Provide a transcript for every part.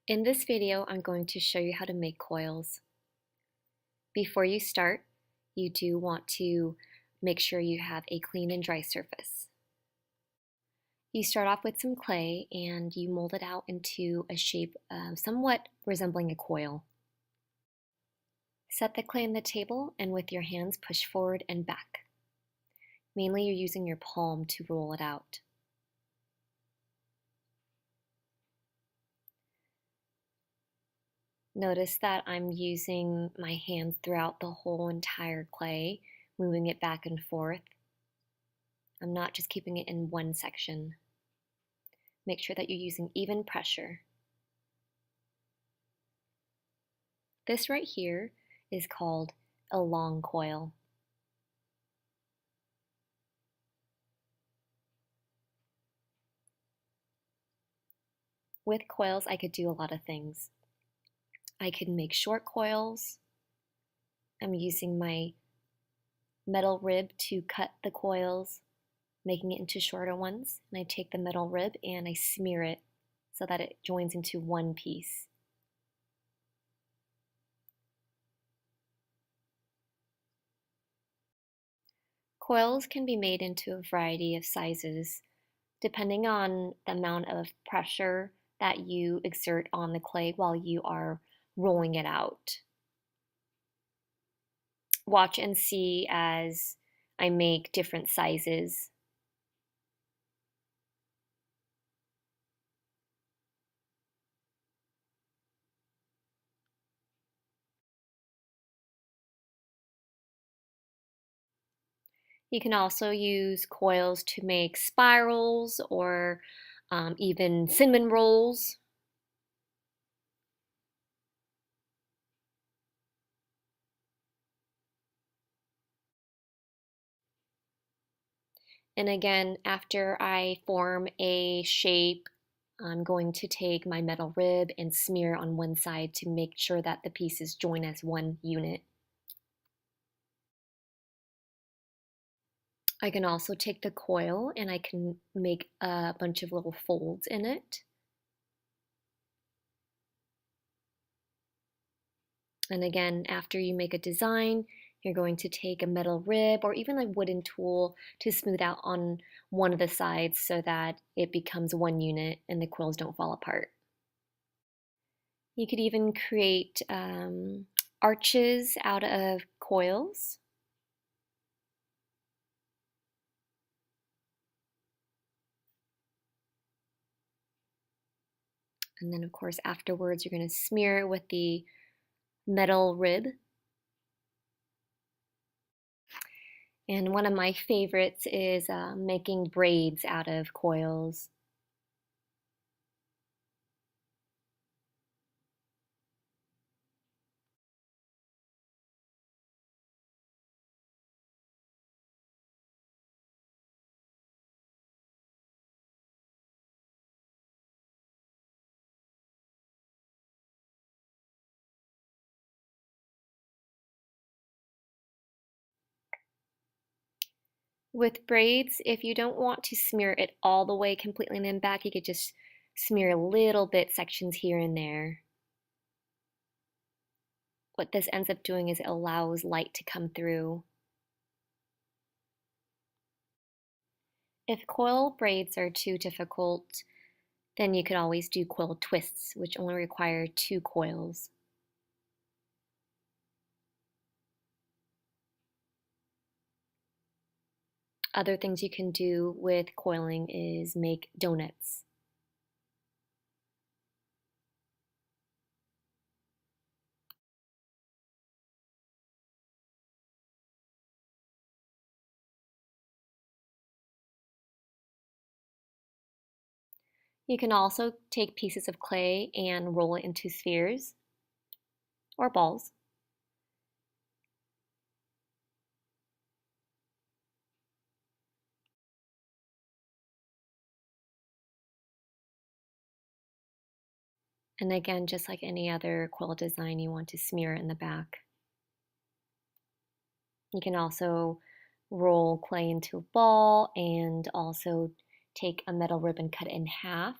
In this video, I'm going to show you how to make coils. Before you start, you do want to make sure you have a clean and dry surface. You start off with some clay and you mold it out into a shape somewhat resembling a coil. Set the clay on the table and with your hands push forward and back. Mainly you're using your palm to roll it out. Notice that I'm using my hands throughout the whole entire clay, moving it back and forth. I'm not just keeping it in one section. Make sure that you're using even pressure. This right here is called a long coil. With coils, I could do a lot of things. I could make short coils. I'm using my metal rib to cut the coils, making it into shorter ones. And I take the metal rib and I smear it so that it joins into one piece. Coils can be made into a variety of sizes depending on the amount of pressure that you exert on the clay while you are rolling it out. Watch and see as I make different sizes. You can also use coils to make spirals or even cinnamon rolls. And again, after I form a shape, I'm going to take my metal rib and smear on one side to make sure that the pieces join as one unit. I can also take the coil and I can make a bunch of little folds in it. And again, after you make a design, you're going to take a metal rib or even a wooden tool to smooth out on one of the sides so that it becomes one unit and the quills don't fall apart. You could even create arches out of coils. And then of course afterwards you're going to smear it with the metal rib. And one of my favorites is making braids out of coils. With braids, if you don't want to smear it all the way completely in the back, you could just smear a little bit sections here and there. What this ends up doing is it allows light to come through. If coil braids are too difficult, then you could always do coil twists, which only require 2 coils. Other things you can do with coiling is make donuts. You can also take pieces of clay and roll it into spheres or balls. And again, just like any other quilt design, you want to smear it in the back. You can also roll clay into a ball and also take a metal ribbon, cut it in half.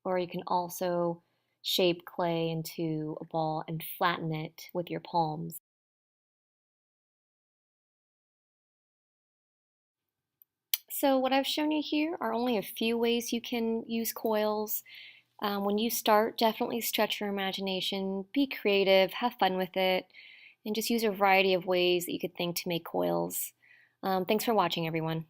or you can also shape clay into a ball and flatten it with your palms. So what I've shown you here are only a few ways you can use coils. When you start, definitely stretch your imagination, be creative, have fun with it, and just use a variety of ways that you could think to make coils. Thanks for watching, everyone.